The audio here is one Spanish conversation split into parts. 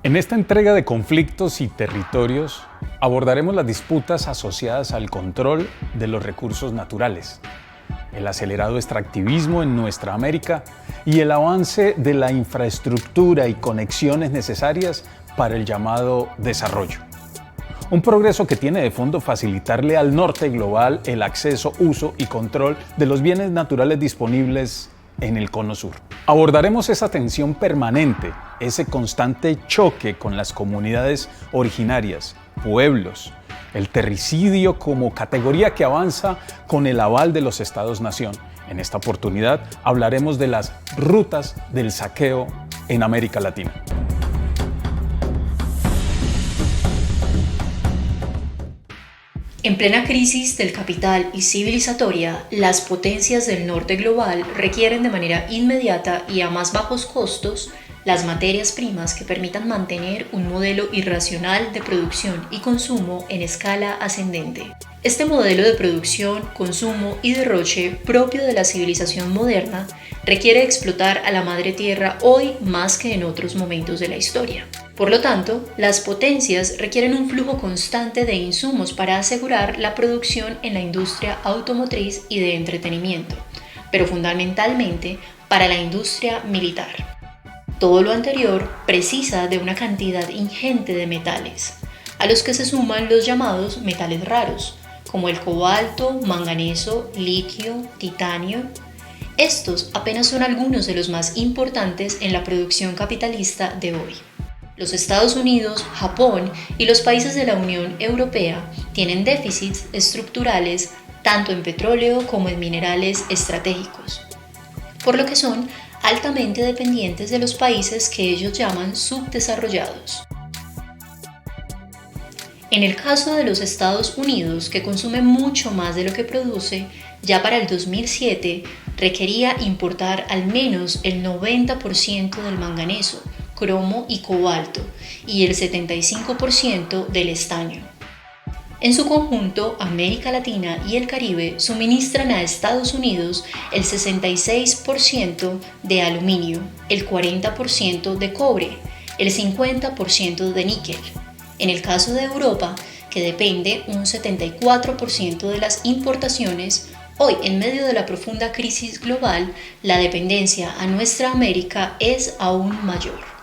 En esta entrega de conflictos y territorios abordaremos las disputas asociadas al control de los recursos naturales, el acelerado extractivismo en nuestra América y el avance de la infraestructura y conexiones necesarias para el llamado desarrollo. Un progreso que tiene de fondo facilitarle al norte global el acceso, uso y control de los bienes naturales disponibles en el cono sur. Abordaremos esa tensión permanente, ese constante choque con las comunidades originarias, pueblos, el terricidio como categoría que avanza con el aval de los Estados-nación. En esta oportunidad hablaremos de las rutas del saqueo en América Latina. En plena crisis del capital y civilizatoria, las potencias del norte global requieren de manera inmediata y a más bajos costos las materias primas que permitan mantener un modelo irracional de producción y consumo en escala ascendente. Este modelo de producción, consumo y derroche propio de la civilización moderna requiere explotar a la madre tierra hoy más que en otros momentos de la historia. Por lo tanto, las potencias requieren un flujo constante de insumos para asegurar la producción en la industria automotriz y de entretenimiento, pero fundamentalmente para la industria militar. Todo lo anterior precisa de una cantidad ingente de metales, a los que se suman los llamados metales raros, como el cobalto, manganeso, litio, titanio. Estos apenas son algunos de los más importantes en la producción capitalista de hoy. Los Estados Unidos, Japón y los países de la Unión Europea tienen déficits estructurales tanto en petróleo como en minerales estratégicos, por lo que son altamente dependientes de los países que ellos llaman subdesarrollados. En el caso de los Estados Unidos, que consume mucho más de lo que produce, ya para el 2007 requería importar al menos el 90% del manganeso, cromo y cobalto, y el 75% del estaño. En su conjunto, América Latina y el Caribe suministran a Estados Unidos el 66% de aluminio, el 40% de cobre, el 50% de níquel. En el caso de Europa, que depende un 74% de las importaciones, hoy, en medio de la profunda crisis global, la dependencia a nuestra América es aún mayor.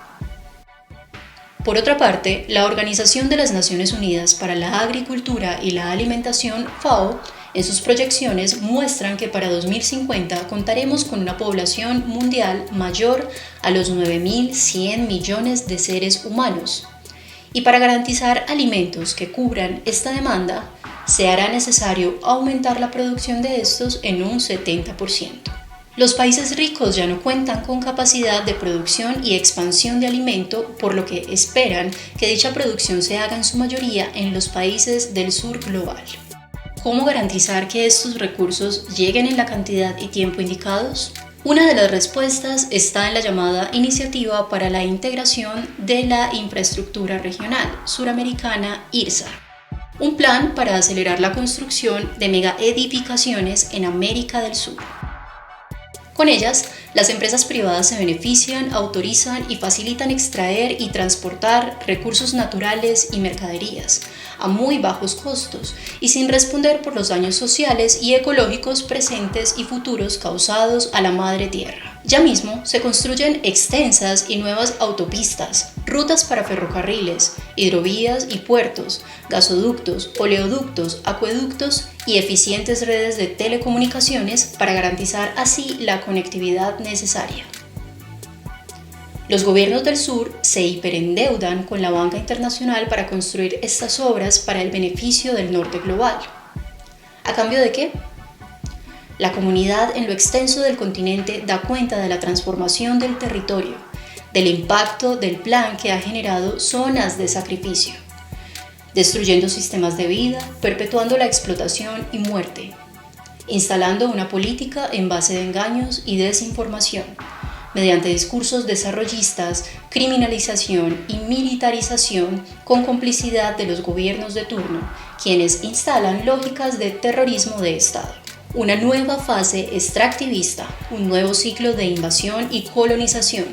Por otra parte, la Organización de las Naciones Unidas para la Agricultura y la Alimentación, FAO, en sus proyecciones muestran que para 2050 contaremos con una población mundial mayor a los 9.100 millones de seres humanos. Y para garantizar alimentos que cubran esta demanda, se hará necesario aumentar la producción de estos en un 70%. Los países ricos ya no cuentan con capacidad de producción y expansión de alimento, por lo que esperan que dicha producción se haga en su mayoría en los países del sur global. ¿Cómo garantizar que estos recursos lleguen en la cantidad y tiempo indicados? Una de las respuestas está en la llamada Iniciativa para la Integración de la Infraestructura Regional Suramericana IRSA, un plan para acelerar la construcción de megaedificaciones en América del Sur. Con ellas, las empresas privadas se benefician, autorizan y facilitan extraer y transportar recursos naturales y mercaderías a muy bajos costos y sin responder por los daños sociales y ecológicos presentes y futuros causados a la madre tierra. Ya mismo se construyen extensas y nuevas autopistas, rutas para ferrocarriles, hidrovías y puertos, gasoductos, oleoductos, acueductos y eficientes redes de telecomunicaciones para garantizar así la conectividad necesaria. Los gobiernos del sur se hiperendeudan con la banca internacional para construir estas obras para el beneficio del norte global. ¿A cambio de qué? La comunidad en lo extenso del continente da cuenta de la transformación del territorio, del impacto del plan que ha generado zonas de sacrificio, destruyendo sistemas de vida, perpetuando la explotación y muerte, instalando una política en base de engaños y desinformación, mediante discursos desarrollistas, criminalización y militarización con complicidad de los gobiernos de turno, quienes instalan lógicas de terrorismo de Estado. Una nueva fase extractivista, un nuevo ciclo de invasión y colonización.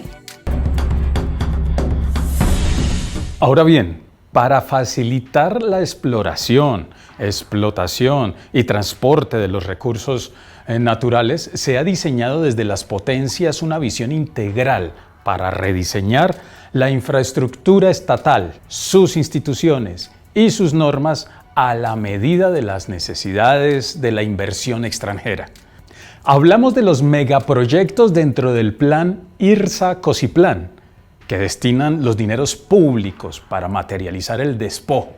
Ahora bien, para facilitar la exploración, explotación y transporte de los recursos naturales, se ha diseñado desde las potencias una visión integral para rediseñar la infraestructura estatal, sus instituciones y sus normas a la medida de las necesidades de la inversión extranjera. Hablamos de los megaproyectos dentro del plan IRSA-COSIPLAN, que destinan los dineros públicos para materializar el despojo,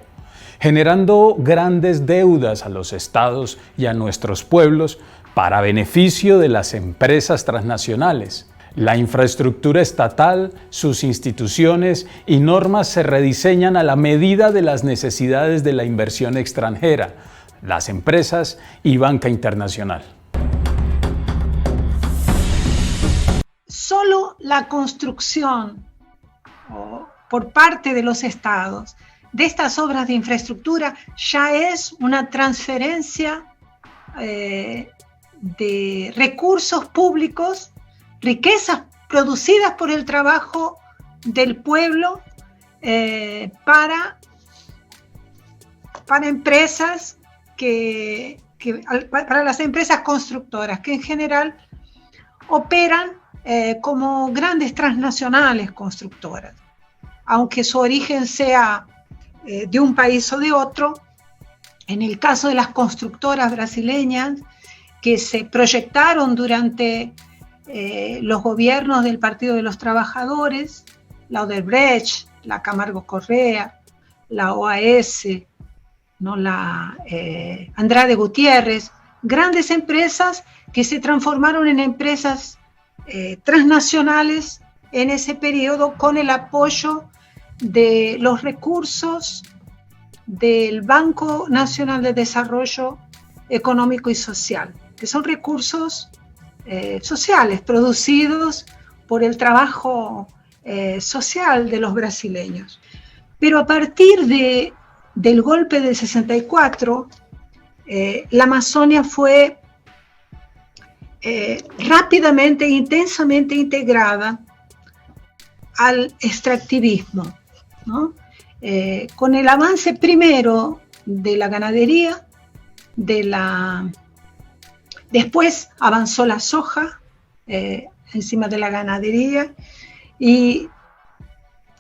generando grandes deudas a los estados y a nuestros pueblos para beneficio de las empresas transnacionales. La infraestructura estatal, sus instituciones y normas se rediseñan a la medida de las necesidades de la inversión extranjera, las empresas y banca internacional. Solo la construcción por parte de los estados de estas obras de infraestructura ya es una transferencia de recursos públicos, riquezas producidas por el trabajo del pueblo para empresas para las empresas constructoras que en general operan como grandes transnacionales constructoras. Aunque su origen sea de un país o de otro, en el caso de las constructoras brasileñas que se proyectaron durante los gobiernos del Partido de los Trabajadores, la Odebrecht, la Camargo Correa, la OAS, ¿no? La Andrade Gutiérrez, grandes empresas que se transformaron en empresas transnacionales en ese periodo con el apoyo de los recursos del Banco Nacional de Desarrollo Económico y Social, que son recursos sociales producidos por el trabajo social de los brasileños. Pero a partir del golpe del 64, la Amazonia fue rápidamente e intensamente integrada al extractivismo, ¿no? Con el avance primero de la ganadería, después avanzó la soja encima de la ganadería y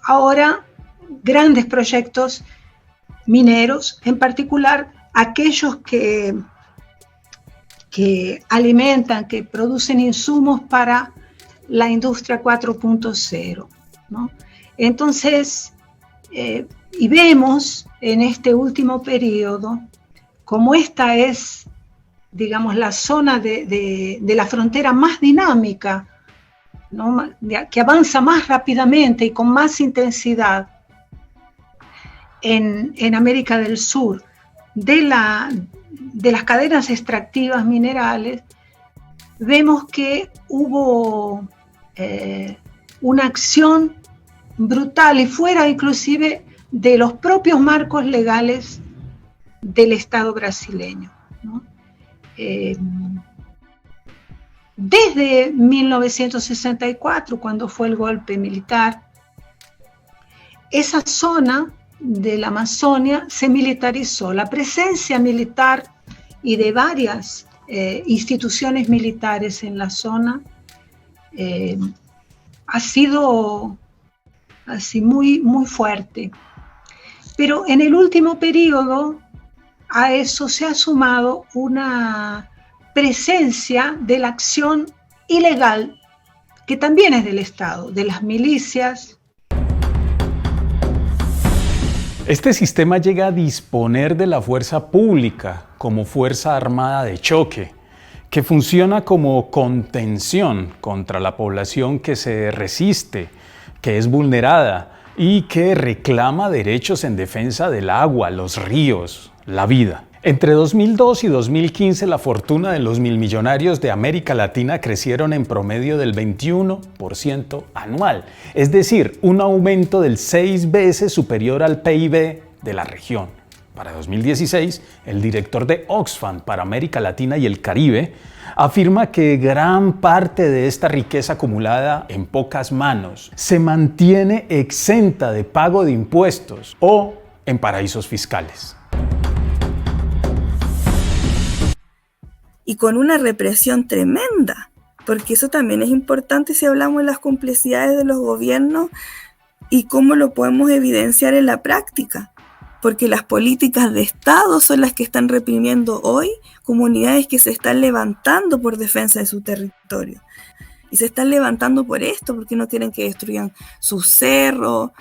ahora grandes proyectos mineros, en particular aquellos que alimentan, que producen insumos para la industria 4.0, ¿no? Entonces, y vemos en este último periodo como esta es, digamos, la zona de la frontera más dinámica, ¿no? Que avanza más rápidamente y con más intensidad en América del Sur, de las cadenas extractivas minerales. Vemos que hubo una acción brutal y fuera inclusive de los propios marcos legales del Estado brasileño, ¿no? Desde 1964, cuando fue el golpe militar, esa zona de la Amazonia se militarizó. La presencia militar y de varias instituciones militares en la zona ha sido así muy, muy fuerte. Pero en el último periodo a eso se ha sumado una presencia de la acción ilegal que también es del Estado, de las milicias. Este sistema llega a disponer de la fuerza pública como fuerza armada de choque, que funciona como contención contra la población que se resiste, que es vulnerada y que reclama derechos en defensa del agua, los ríos, la vida. Entre 2002 y 2015 la fortuna de los milmillonarios de América Latina crecieron en promedio del 21% anual, es decir, un aumento del 6 veces superior al PIB de la región. Para 2016, el director de Oxfam para América Latina y el Caribe afirma que gran parte de esta riqueza acumulada en pocas manos se mantiene exenta de pago de impuestos o en paraísos fiscales. Y con una represión tremenda, porque eso también es importante si hablamos de las complicidades de los gobiernos y cómo lo podemos evidenciar en la práctica. Porque las políticas de Estado son las que están reprimiendo hoy comunidades que se están levantando por defensa de su territorio. Y se están levantando por esto, porque no quieren que destruyan sus cerros,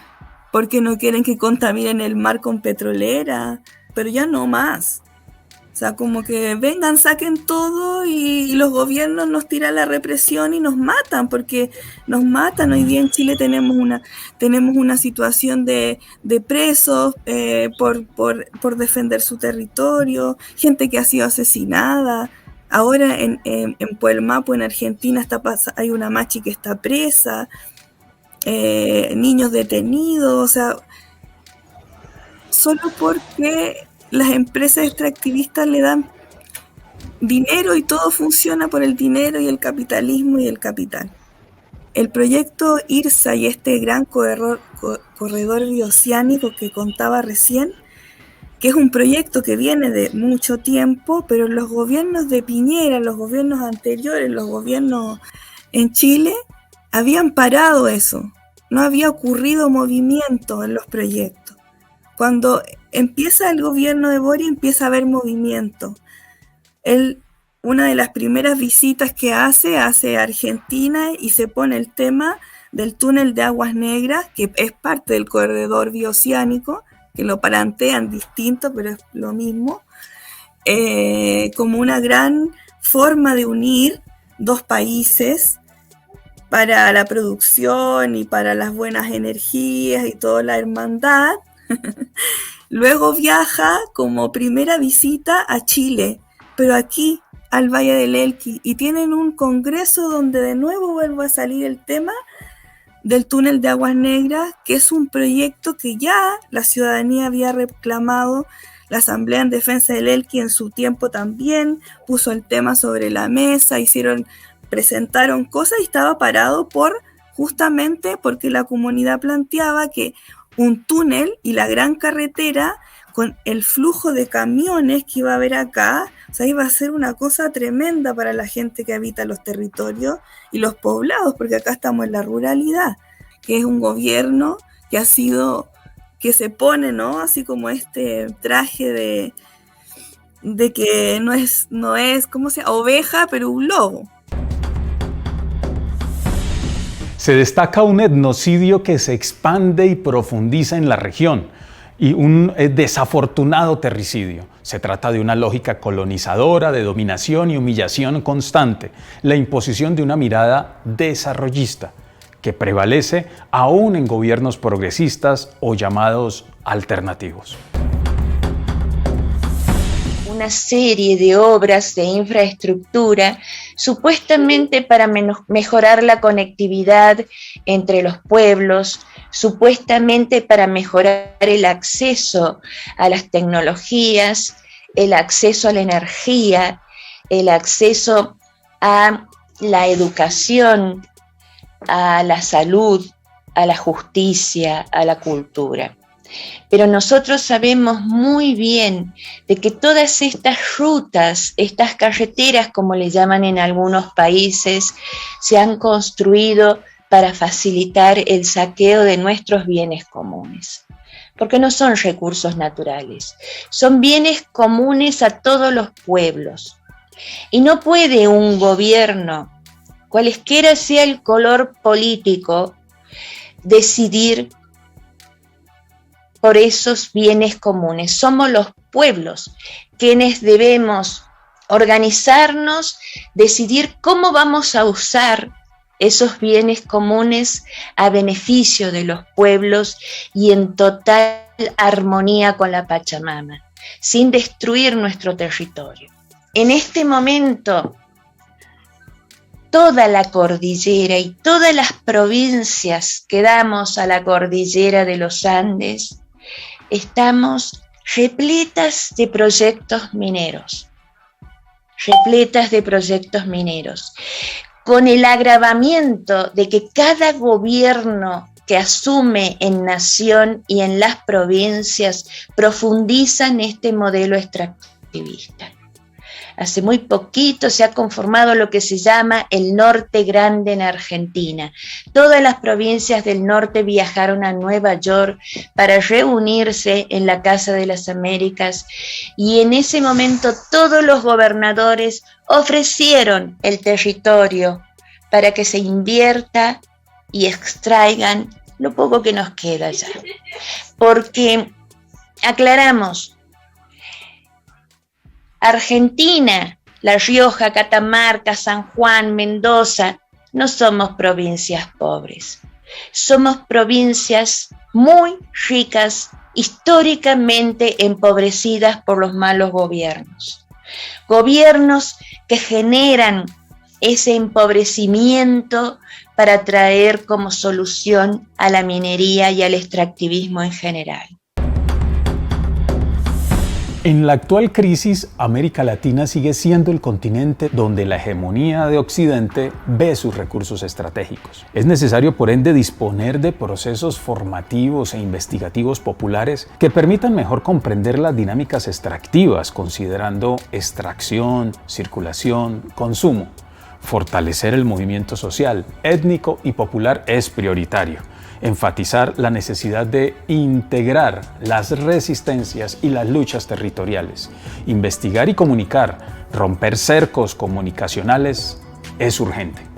porque no quieren que contaminen el mar con petrolera, pero ya no más. O sea, como que vengan, saquen todo y los gobiernos nos tiran la represión y nos matan, porque nos matan. Hoy día en Chile tenemos una situación de presos por defender su territorio, gente que ha sido asesinada. Ahora en Puelmapo, en Argentina, hay una machi que está presa, niños detenidos, o sea, solo porque las empresas extractivistas le dan dinero y todo funciona por el dinero y el capitalismo y el capital. El proyecto IRSA y este gran corredor bioceánico que contaba recién, que es un proyecto que viene de mucho tiempo, pero los gobiernos de Piñera, los gobiernos anteriores, los gobiernos en Chile, habían parado eso. No había ocurrido movimiento en los proyectos. Cuando empieza el gobierno de Boric, empieza a haber movimiento. Una de las primeras visitas que hace a Argentina y se pone el tema del túnel de Aguas Negras, que es parte del corredor bioceánico, que lo plantean distinto, pero es lo mismo, como una gran forma de unir dos países para la producción y para las buenas energías y toda la hermandad. Luego viaja como primera visita a Chile, pero aquí al Valle del Elqui, y tienen un congreso donde de nuevo vuelve a salir el tema del túnel de Aguas Negras, que es un proyecto que ya la ciudadanía había reclamado. La Asamblea en Defensa del Elqui en su tiempo también puso el tema sobre la mesa, presentaron cosas y estaba parado justamente porque la comunidad planteaba que un túnel y la gran carretera con el flujo de camiones que iba a haber acá, o sea, iba a ser una cosa tremenda para la gente que habita los territorios y los poblados, porque acá estamos en la ruralidad, que es un gobierno que se pone, ¿no? Así como este traje de que no es, ¿cómo se llama? Oveja, pero un lobo. Se destaca un etnocidio que se expande y profundiza en la región y un desafortunado terricidio. Se trata de una lógica colonizadora, de dominación y humillación constante, la imposición de una mirada desarrollista que prevalece aún en gobiernos progresistas o llamados alternativos. Una serie de obras de infraestructura supuestamente para mejorar la conectividad entre los pueblos, supuestamente para mejorar el acceso a las tecnologías, el acceso a la energía, el acceso a la educación, a la salud, a la justicia, a la cultura. Pero nosotros sabemos muy bien de que todas estas rutas, estas carreteras, como le llaman en algunos países, se han construido para facilitar el saqueo de nuestros bienes comunes. Porque no son recursos naturales, son bienes comunes a todos los pueblos. Y no puede un gobierno, cualesquiera sea el color político, decidir por esos bienes comunes. Somos los pueblos quienes debemos organizarnos, decidir cómo vamos a usar esos bienes comunes a beneficio de los pueblos y en total armonía con la Pachamama, sin destruir nuestro territorio. En este momento, toda la cordillera y todas las provincias que damos a la cordillera de los Andes, estamos repletas de proyectos mineros, con el agravamiento de que cada gobierno que asume en nación y en las provincias profundiza en este modelo extractivista. Hace muy poquito se ha conformado lo que se llama el Norte Grande en Argentina. Todas las provincias del norte viajaron a Nueva York para reunirse en la Casa de las Américas y en ese momento todos los gobernadores ofrecieron el territorio para que se invierta y extraigan lo poco que nos queda ya. Porque, aclaramos, Argentina, La Rioja, Catamarca, San Juan, Mendoza, no somos provincias pobres. Somos provincias muy ricas, históricamente empobrecidas por los malos gobiernos. Gobiernos que generan ese empobrecimiento para traer como solución a la minería y al extractivismo en general. En la actual crisis, América Latina sigue siendo el continente donde la hegemonía de Occidente ve sus recursos estratégicos. Es necesario, por ende, disponer de procesos formativos e investigativos populares que permitan mejor comprender las dinámicas extractivas, considerando extracción, circulación, consumo. Fortalecer el movimiento social, étnico y popular es prioritario. Enfatizar la necesidad de integrar las resistencias y las luchas territoriales. Investigar y comunicar, romper cercos comunicacionales es urgente.